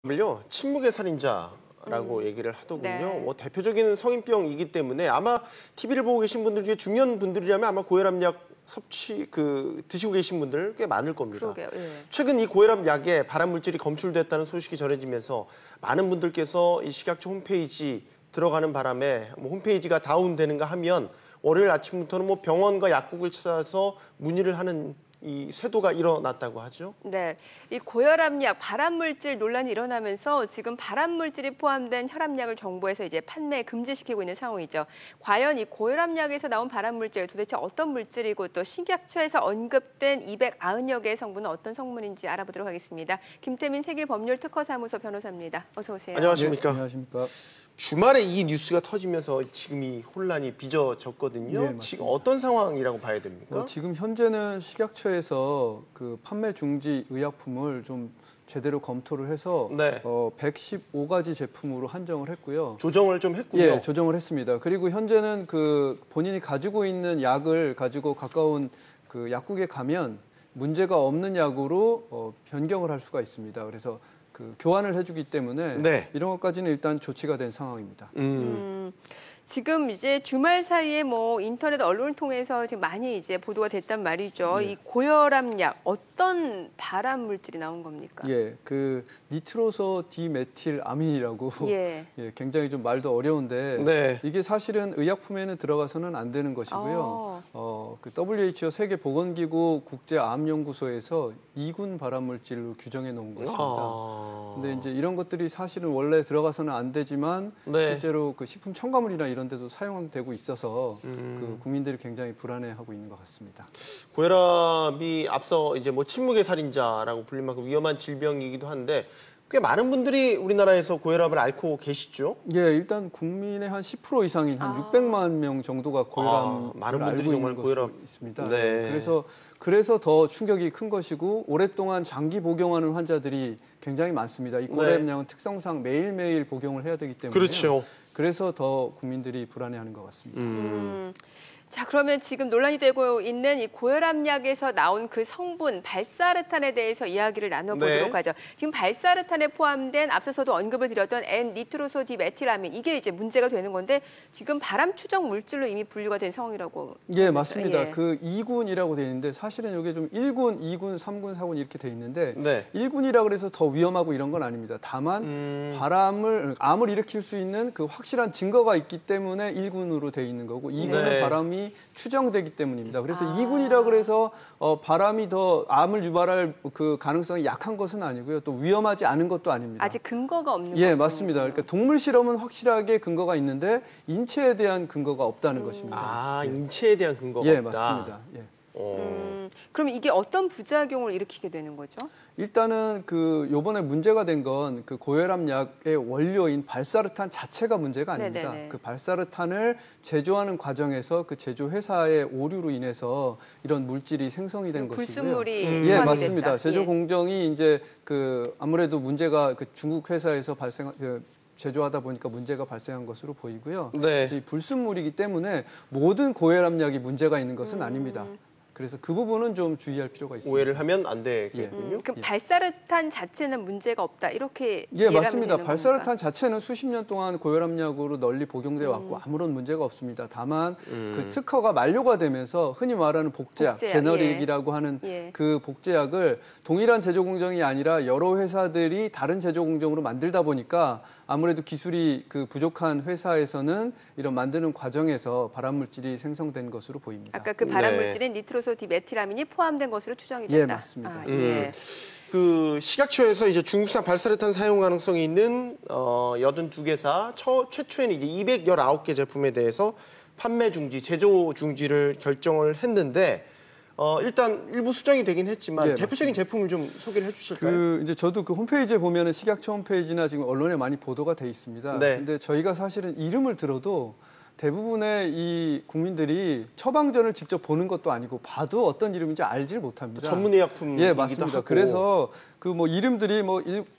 을요 침묵의 살인자라고 얘기를 하더군요. 네. 뭐 대표적인 성인병이기 때문에 아마 TV를 보고 계신 분들 중에 중년 분들이라면 아마 고혈압약 섭취 드시고 계신 분들 꽤 많을 겁니다. 그러게요. 예. 최근 이 고혈압 약에 발암 물질이 검출됐다는 소식이 전해지면서 많은 분들께서 이 식약처 홈페이지 들어가는 바람에 뭐 홈페이지가 다운되는가 하면 월요일 아침부터는 뭐 병원과 약국을 찾아서 문의를 하는 이 쇄도가 일어났다고 하죠. 네, 이 고혈압약 발암물질 논란이 일어나면서 지금 발암물질이 포함된 혈압약을 정부에서 이제 판매 금지시키고 있는 상황이죠. 과연 이 고혈압약에서 나온 발암물질 도대체 어떤 물질이고 또 식약처에서 언급된 290여 개의 성분은 어떤 성분인지 알아보도록 하겠습니다. 김태민 세길법률특허사무소 변호사입니다. 어서 오세요. 안녕하십니까. 네, 안녕하십니까. 주말에 이 뉴스가 터지면서 지금 이 혼란이 빚어졌거든요. 네, 지금 어떤 상황이라고 봐야 됩니까? 지금 현재는 식약처에서 그 판매 중지 의약품을 좀 제대로 검토를 해서 네. 115가지 제품으로 한정을 했고요. 조정을 좀 했군요. 예, 조정을 했습니다. 그리고 현재는 그 본인이 가지고 있는 약을 가지고 가까운 그 약국에 가면 문제가 없는 약으로 변경을 할 수가 있습니다. 그래서 그 교환을 해주기 때문에 네. 이런 것까지는 일단 조치가 된 상황입니다. 지금 이제 주말 사이에 뭐 인터넷 언론을 통해서 지금 많이 이제 보도가 됐단 말이죠. 네. 이 고혈압약 어떤 발암 물질이 나온 겁니까? 예, 그 니트로소 디메틸아민이라고 예. 예, 굉장히 좀 말도 어려운데 네. 이게 사실은 의약품에는 들어가서는 안 되는 것이고요. 그 WHO 세계보건기구 국제암연구소에서 2군 발암물질로 규정해 놓은 것입니다. 근데 이제 이런 것들이 사실은 원래 들어가서는 안 되지만 네. 실제로 그 식품 첨가물이나 이런 데도 사용되고 있어서 그 국민들이 굉장히 불안해하고 있는 것 같습니다. 고혈압이 앞서 이제 뭐 침묵의 살인자라고 불릴 만큼 위험한 질병이기도 한데 꽤 많은 분들이 우리나라에서 고혈압을 앓고 계시죠? 예, 일단 국민의 한 10% 이상인 한 600만 명 정도가 고혈압을 많은 분들이 앓고 정말 있는 고혈압 것으로 있습니다. 네. 그래서 더 충격이 큰 것이고 오랫동안 장기 복용하는 환자들이 굉장히 많습니다. 이 고혈압약은 특성상 매일매일 복용을 해야 되기 때문에 그렇죠. 그래서 더 국민들이 불안해하는 것 같습니다. 자, 그러면 지금 논란이 되고 있는 이 고혈압약에서 나온 그 성분 발사르탄에 대해서 이야기를 나눠보도록 네. 하죠. 지금 발사르탄에 포함된 앞서서도 언급을 드렸던 N-니트로소 디메틸아민 이게 이제 문제가 되는 건데 지금 발암 추정 물질로 이미 분류가 된 상황이라고. 예, 하면서, 맞습니다. 예. 그 2군이라고 되어 있는데 사실은 이게 좀 1군, 2군, 3군, 4군 이렇게 되어 있는데 네. 1군이라고 해서 더 위험하고 이런 건 아닙니다. 다만 암을 일으킬 수 있는 그 확실한 증거가 있기 때문에 1군으로 되어 있는 거고 2군은 네. 발암이 추정되기 때문입니다. 그래서 2군이라고 해서 발암이 더 암을 유발할 그 가능성이 약한 것은 아니고요. 또 위험하지 않은 것도 아닙니다. 아직 근거가 없는 예, 거군요. 맞습니다. 그러니까 동물 실험은 확실하게 근거가 있는데 인체에 대한 근거가 없다는 것입니다. 인체에 대한 근거가 예, 없다. 맞습니다. 예. 그럼 이게 어떤 부작용을 일으키게 되는 거죠? 일단은 그 요번에 문제가 된 건 그 고혈압약의 원료인 발사르탄 자체가 문제가 아닙니다. 네네네. 그 발사르탄을 제조하는 과정에서 그 제조 회사의 오류로 인해서 이런 물질이 생성이 된 것이고요. 불순물이 예, 포함이 맞습니다. 됐다. 제조 예. 공정이 이제 그 아무래도 문제가 그 중국 회사에서 제조하다 보니까 문제가 발생한 것으로 보이고요. 네. 그래서 이 불순물이기 때문에 모든 고혈압약이 문제가 있는 것은 아닙니다. 그래서 그 부분은 좀 주의할 필요가 있습니다. 오해를 하면 안 되겠군요. 그럼 발사르탄 자체는 문제가 없다 이렇게 예, 이해하면 맞습니다. 되는 발사르탄 건가? 자체는 수십 년 동안 고혈압약으로 널리 복용돼 왔고 아무런 문제가 없습니다. 다만 그 특허가 만료가 되면서 흔히 말하는 복제약, 제너릭이라고 하는 예. 그 복제약을 동일한 제조 공정이 아니라 여러 회사들이 다른 제조 공정으로 만들다 보니까 아무래도 기술이 그 부족한 회사에서는 이런 만드는 과정에서 발암물질이 생성된 것으로 보입니다. 아까 그 발암물질인 니트로소 디메틸아민이 포함된 것으로 추정이 됐다. 예, 맞습니다. 예. 그 식약처에서 이제 중국산 발사르탄 사용 가능성이 있는 82개사 최초에는 이제 219개 제품에 대해서 판매 중지, 제조 중지를 결정을 했는데 일단 일부 수정이 되긴 했지만 예, 대표적인 제품을 좀 소개를 해주실까요? 이제 저도 그 홈페이지에 보면은 식약처 홈페이지나 지금 언론에 많이 보도가 돼 있습니다. 네. 근데 저희가 사실은 이름을 들어도 대부분의 이 국민들이 처방전을 직접 보는 것도 아니고 봐도 어떤 이름인지 알질 못합니다. 전문의약품이기도 예, 맞습니다. 하고. 그래서 그 뭐 이름들이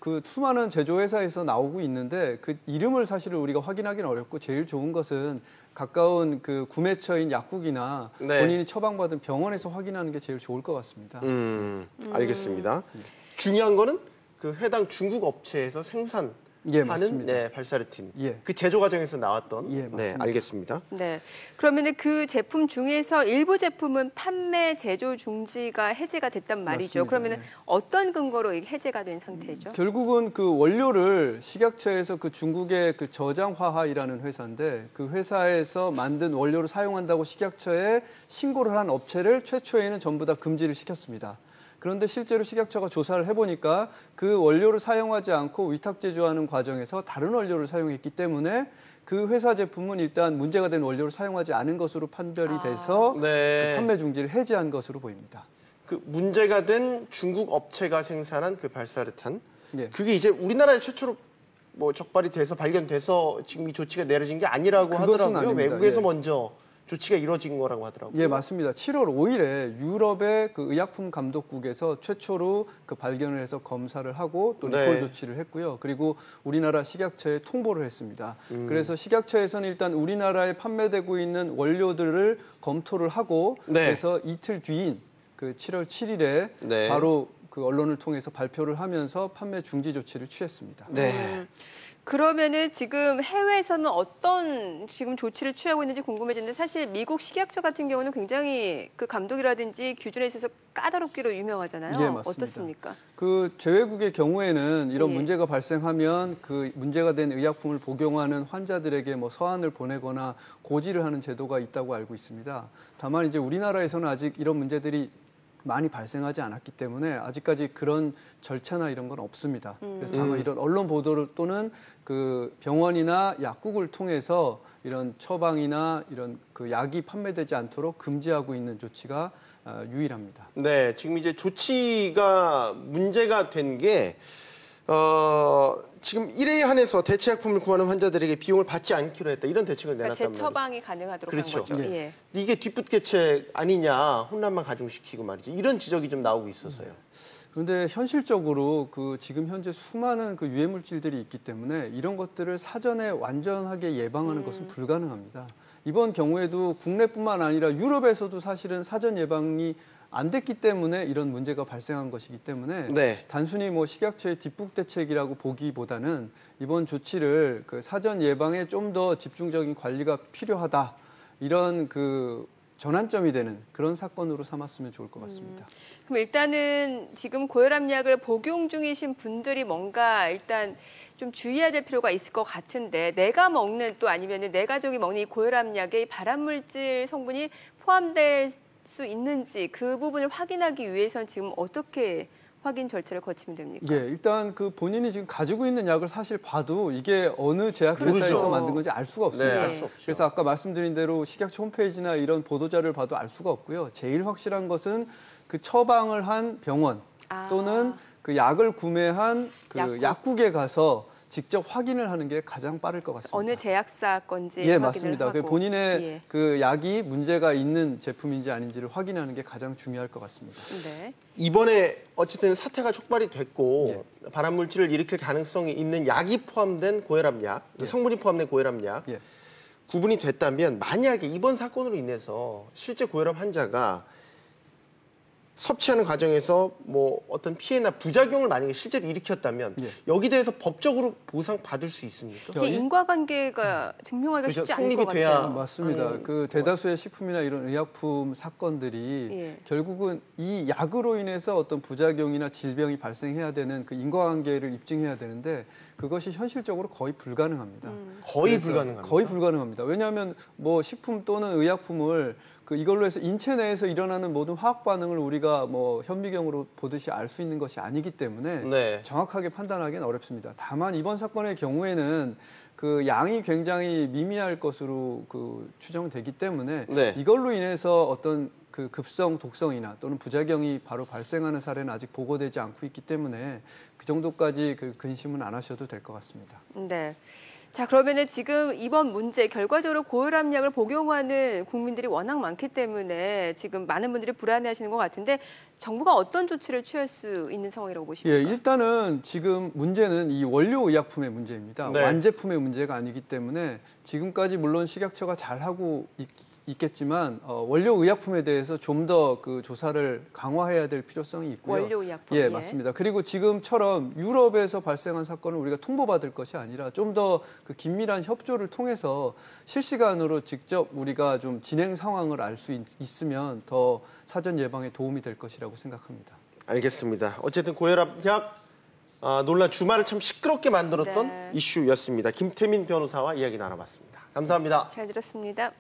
그 수많은 제조회사에서 나오고 있는데 그 이름을 사실은 우리가 확인하기는 어렵고 제일 좋은 것은 가까운 그 구매처인 약국이나 네. 본인이 처방받은 병원에서 확인하는 게 제일 좋을 것 같습니다. 알겠습니다. 중요한 거는 그 해당 중국 업체에서 생산하는 예, 맞습니다. 네, 발사르틴. 예. 그 제조 과정에서 나왔던. 예, 네, 맞습니다. 알겠습니다. 네. 그러면은 그 제품 중에서 일부 제품은 판매 제조 중지가 해제가 됐단 말이죠. 맞습니다. 그러면은 네. 어떤 근거로 이게 해제가 된 상태죠? 결국은 그 원료를 식약처에서 그 중국의 그 저장화하이라는 회사인데 그 회사에서 만든 원료를 사용한다고 식약처에 신고를 한 업체를 최초에는 전부 다 금지를 시켰습니다. 그런데 실제로 식약처가 조사를 해보니까 그 원료를 사용하지 않고 위탁 제조하는 과정에서 다른 원료를 사용했기 때문에 그 회사 제품은 일단 문제가 된 원료를 사용하지 않은 것으로 판별이 돼서 네. 그 판매 중지를 해제한 것으로 보입니다. 그 문제가 된 중국 업체가 생산한 그 발사르탄. 예. 그게 이제 우리나라에 최초로 뭐 적발이 돼서 발견돼서 지금 이 조치가 내려진 게 아니라고 그것은 하더라고요. 아닙니다. 외국에서 예. 먼저 조치가 이루어진 거라고 하더라고요. 예, 맞습니다. 7월 5일에 유럽의 그 의약품 감독국에서 최초로 그 발견을 해서 검사를 하고 또 리콜 네. 조치를 했고요. 그리고 우리나라 식약처에 통보를 했습니다. 그래서 식약처에서는 일단 우리나라에 판매되고 있는 원료들을 검토를 하고 네. 그래서 이틀 뒤인 그 7월 7일에 네. 바로 그 언론을 통해서 발표를 하면서 판매 중지 조치를 취했습니다. 네. 그러면은 지금 해외에서는 어떤 지금 조치를 취하고 있는지 궁금해지는데 사실 미국 식약처 같은 경우는 굉장히 그 감독이라든지 규준에 있어서 까다롭기로 유명하잖아요. 예, 맞습니다. 어떻습니까? 그 제외국의 경우에는 이런 예. 문제가 발생하면 그 문제가 된 의약품을 복용하는 환자들에게 뭐 서한을 보내거나 고지를 하는 제도가 있다고 알고 있습니다. 다만 이제 우리나라에서는 아직 이런 문제들이 많이 발생하지 않았기 때문에 아직까지 그런 절차나 이런 건 없습니다. 그래서 다만 이런 언론 보도 또는 그 병원이나 약국을 통해서 이런 처방이나 이런 그 약이 판매되지 않도록 금지하고 있는 조치가 유일합니다. 네, 지금 이제 조치가 문제가 된 게 지금 1회에 한해서 대체약품을 구하는 환자들에게 비용을 받지 않기로 했다. 이런 대책을 그러니까 내놨단 말이에요. 재처방이 가능하도록 그렇죠. 한 거죠. 네. 예. 이게 뒷붓개책 아니냐, 혼란만 가중시키고 말이죠. 이런 지적이 좀 나오고 있어서요. 그런데 현실적으로 그 지금 현재 수많은 그 유해 물질들이 있기 때문에 이런 것들을 사전에 완전하게 예방하는 것은 불가능합니다. 이번 경우에도 국내뿐만 아니라 유럽에서도 사실은 사전 예방이 안 됐기 때문에 이런 문제가 발생한 것이기 때문에 네. 단순히 뭐 식약처의 뒷북 대책이라고 보기보다는 이번 조치를 그 사전 예방에 좀 더 집중적인 관리가 필요하다 이런 그 전환점이 되는 그런 사건으로 삼았으면 좋을 것 같습니다. 그럼 일단은 지금 고혈압약을 복용 중이신 분들이 뭔가 일단 좀 주의해야 될 필요가 있을 것 같은데 내가 먹는 또 아니면 내 가족이 먹는 이 고혈압약에 발암물질 성분이 포함될 수 있는지 그 부분을 확인하기 위해서는 지금 어떻게 확인 절차를 거치면 됩니까? 예, 일단 그 본인이 지금 가지고 있는 약을 사실 봐도 이게 어느 제약회사에서 그렇죠. 만든 건지 알 수가 없습니다. 네, 알 수 없죠. 그래서 아까 말씀드린 대로 식약처 홈페이지나 이런 보도자료를 봐도 알 수가 없고요. 제일 확실한 것은 그 처방을 한 병원 또는 그 약을 구매한 그 약국에 가서 직접 확인을 하는 게 가장 빠를 것 같습니다. 어느 제약사 건지 예, 확인을 맞습니다. 하고. 그 본인의 예. 그 약이 문제가 있는 제품인지 아닌지를 확인하는 게 가장 중요할 것 같습니다. 네. 이번에 어쨌든 사태가 촉발이 됐고 예. 발암물질을 일으킬 가능성이 있는 약이 포함된 고혈압약, 성분이 포함된 고혈압약 예. 구분이 됐다면 만약에 이번 사건으로 인해서 실제 고혈압 환자가 섭취하는 과정에서 뭐 어떤 피해나 부작용을 만약에 실제로 일으켰다면 예. 여기 대해서 법적으로 보상 받을 수 있습니까? 이게 인과관계가 증명하기가 그렇죠. 쉽지 않을 성립이 것 돼야 같아요. 맞습니다. 그 대다수의 식품이나 이런 의약품 사건들이 예. 결국은 이 약으로 인해서 어떤 부작용이나 질병이 발생해야 되는 그 인과관계를 입증해야 되는데 그것이 현실적으로 거의 불가능합니다. 거의 그래서 불가능합니다. 거의 불가능합니다. 왜냐하면 뭐 식품 또는 의약품을 그 이걸로 해서 인체 내에서 일어나는 모든 화학 반응을 우리가 뭐 현미경으로 보듯이 알 수 있는 것이 아니기 때문에 네. 정확하게 판단하기는 어렵습니다. 다만 이번 사건의 경우에는 그 양이 굉장히 미미할 것으로 그 추정되기 때문에 네. 이걸로 인해서 어떤 그 급성 독성이나 또는 부작용이 바로 발생하는 사례는 아직 보고되지 않고 있기 때문에 그 정도까지 그 근심은 안 하셔도 될 것 같습니다. 네. 자, 그러면은 지금 이번 문제 결과적으로 고혈압약을 복용하는 국민들이 워낙 많기 때문에 지금 많은 분들이 불안해하시는 것 같은데 정부가 어떤 조치를 취할 수 있는 상황이라고 예, 보십니까? 일단은 지금 문제는 이 원료 의약품의 문제입니다. 네. 완제품의 문제가 아니기 때문에 지금까지 물론 식약처가 잘하고 있겠지만 원료 의약품에 대해서 좀 더 그 조사를 강화해야 될 필요성이 있고요. 원료 의약품. 예, 맞습니다. 그리고 지금처럼 유럽에서 발생한 사건을 우리가 통보받을 것이 아니라 좀 더 그 긴밀한 협조를 통해서 실시간으로 직접 우리가 좀 진행 상황을 알 수 있으면 더 사전 예방에 도움이 될 것이라고 생각합니다. 알겠습니다. 어쨌든 고혈압약 논란 주말을 참 시끄럽게 만들었던 네. 이슈였습니다. 김태민 변호사와 이야기 나눠봤습니다. 감사합니다. 잘 들었습니다.